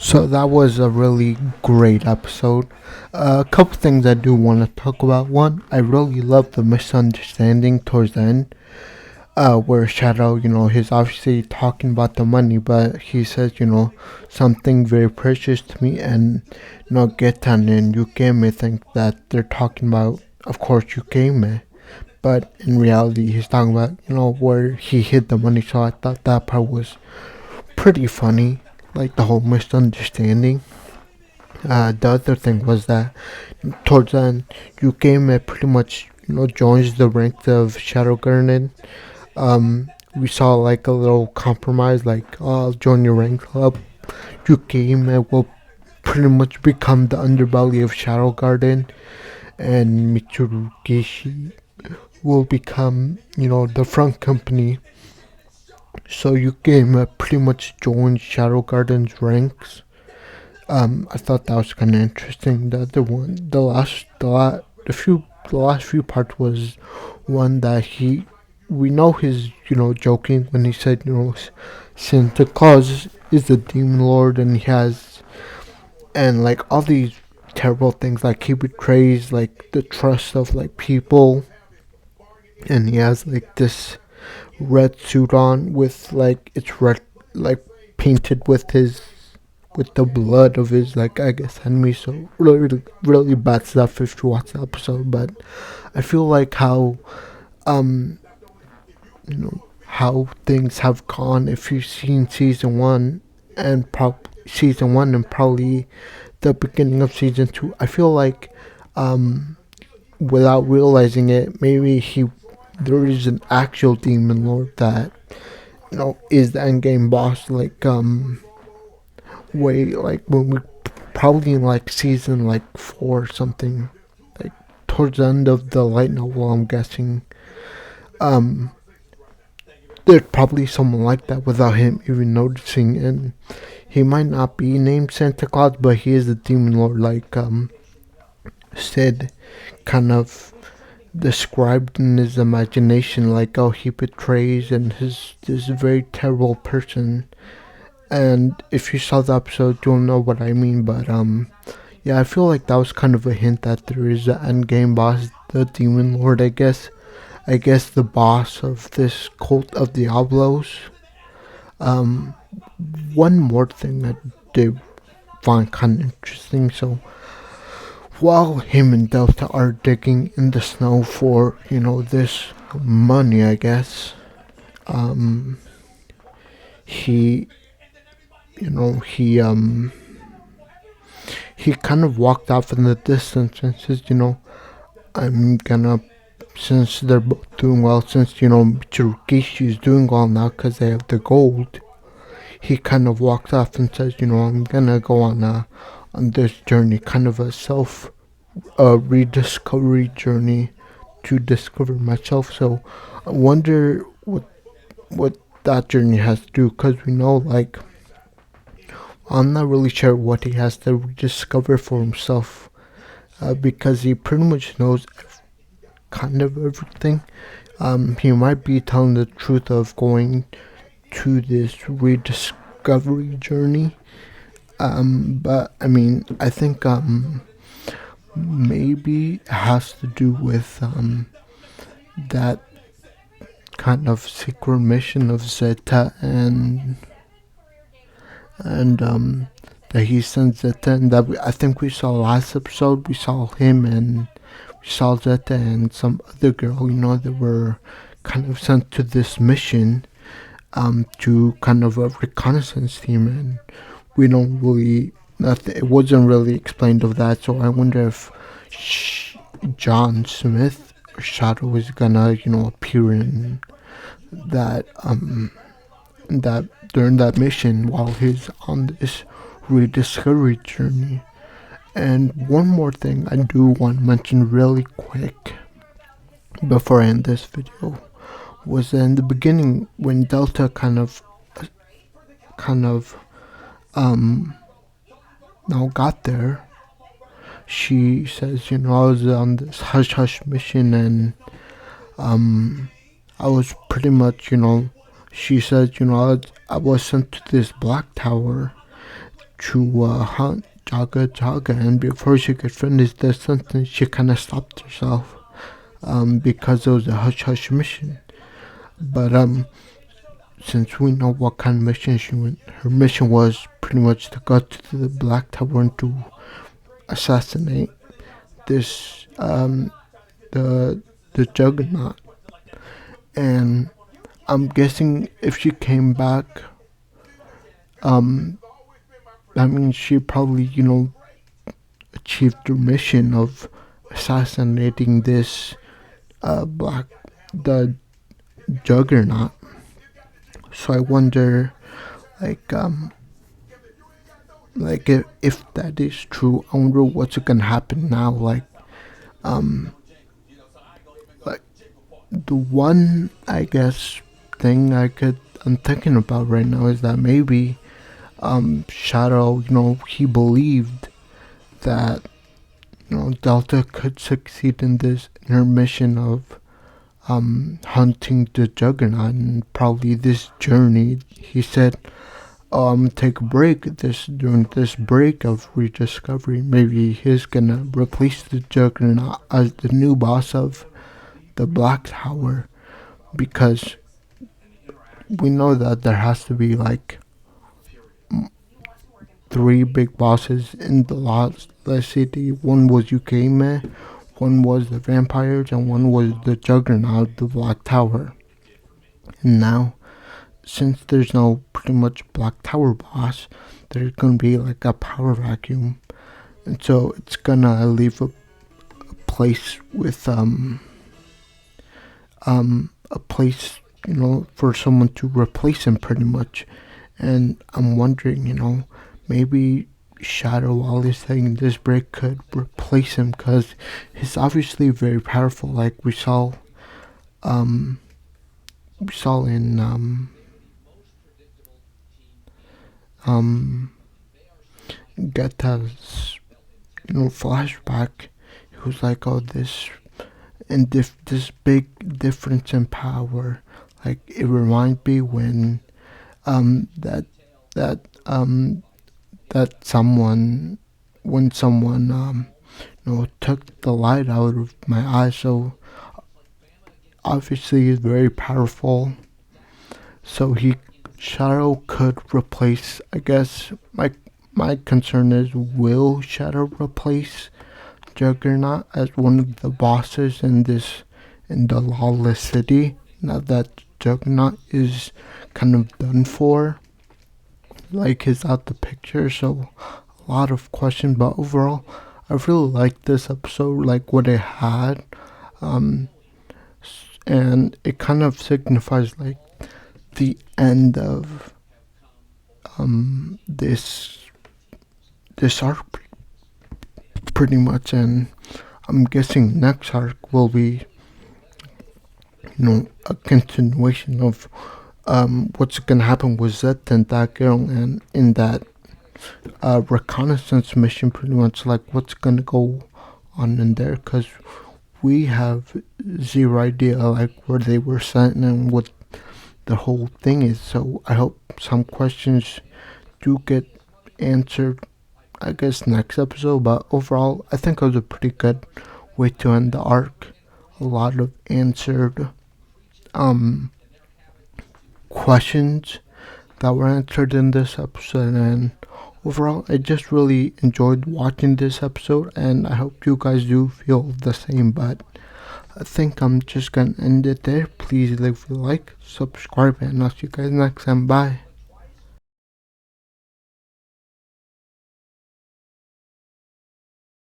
So that was a really great episode. A couple things I do want to talk about. One, I really love the misunderstanding towards the end, where Shadow, he's obviously talking about the money, but he says, something very precious to me, and Getan and Yukeme think that they're talking about, of course, Yukeme, but in reality, he's talking about, where he hid the money. So I thought that part was pretty funny, like the whole misunderstanding. The other thing was that towards the end, Yukame pretty much, joins the ranks of Shadow Garden. We saw like a little compromise, like, oh, I'll join your rank club. Yukame will pretty much become the underbelly of Shadow Garden, and Mitsurugishi will become, the front company. So Yukame pretty much joined Shadow Garden's ranks. I thought that was kind of interesting. The other one, the last few parts was one that we know he's, joking when he said, Santa Claus is the demon lord, and and like all these terrible things, like he betrays like the trust of like people, and he has like this red suit on with like it's red, like painted with the blood of his, like, I guess, enemy. So really, really bad stuff if you watch the episode. But I feel like um how things have gone. If you've seen season one and probably the beginning of season two, I feel like without realizing it, maybe there is an actual demon lord that is the end game boss. Like way like when we probably in like season like 4 or something, like towards the end of the light novel, I'm guessing. Um, there's probably someone like that without him even noticing, and he might not be named Santa Claus, but he is the demon lord, like Sid kind of described in his imagination, like, oh, he betrays and he's this very terrible person. And if you saw the episode, you'll know what I mean. But yeah, I feel like that was kind of a hint that there is an end game boss, the demon lord. I guess the boss of this cult of Diablos. Um, One more thing that they find kind of interesting. So while him and Delta are digging in the snow for this money, I guess, he you know he kind of walked off in the distance and says, I'm gonna, since they're both doing well, since Michirugishi is doing well now because they have the gold. He kind of walked off and says, I'm gonna go on this journey, kind of a self rediscovery journey to discover myself. So I wonder what that journey has to do, because we know, like, I'm not really sure what he has to discover for himself, because he pretty much knows kind of everything. He might be telling the truth of going to this rediscovery journey. But I mean, I think maybe it has to do with that kind of secret mission of Zeta, and that he sends Zeta, and I think we saw last episode. We saw him and we saw Zeta and some other girl. They were kind of sent to this mission, to kind of a reconnaissance team, and we don't really. It wasn't really explained of that. So I wonder if John Smith or Shadow is gonna appear in that during that mission while he's on this rediscovery journey. And one more thing I do want to mention really quick before I end this video was in the beginning when Delta kind of now got there. She says, I was on this hush hush mission, and I was pretty much, she said, I was sent to this black tower to hunt Jaga Jaga, and before she could finish the sentence, she kind of stopped herself because it was a hush hush mission. But since we know what kind of mission she went, her mission was pretty much to go to the Black Tower and to assassinate this the Juggernaut. And I'm guessing if she came back, I mean, she probably, achieved her mission of assassinating this the Juggernaut. So I wonder, like, if that is true, I wonder what's gonna happen now. Like the one, I guess, thing I'm thinking about right now is that maybe Shadow, he believed that Delta could succeed in her mission of hunting the Juggernaut, and probably this journey. He said, "Oh, I'm gonna take a break. During this break of rediscovery, maybe he's gonna replace the Juggernaut as the new boss of the Black Tower, because we know that there has to be like three big bosses in the Lost City. One was Yukime, one was the vampires, and one was the Juggernaut, the Black Tower. And now, since there's no pretty much Black Tower boss, there's gonna be like a power vacuum, and so it's gonna leave a place with a place for someone to replace him pretty much. And I'm wondering, maybe Shadow, while he's taking this break, could replace him, because he's obviously very powerful, like we saw in Geta's flashback. He was like, oh, this big difference in power. Like, it reminds me when that someone took the light out of my eyes. So obviously he's very powerful, so Shadow could replace, I guess. My concern is, will Shadow replace Juggernaut as one of the bosses in the Lawless City, now that Juggernaut is kind of done for, like, he's out the picture? So a lot of questions, but overall I really liked this episode, like what it had, and it kind of signifies like the end of this arc pretty much. And I'm guessing next arc will be a continuation of what's gonna happen with Zed and that girl, and in that reconnaissance mission, pretty much, like what's gonna go on in there, because we have zero idea like where they were sent and what the whole thing is. So I hope some questions do get answered, I guess, next episode. But overall, I think it was a pretty good way to end the arc. A lot of answered questions that were answered in this episode, and overall I just really enjoyed watching this episode, and I hope you guys do feel the same. But I think I'm just gonna end it there. Please leave a like, subscribe, and I'll see you guys next time. Bye.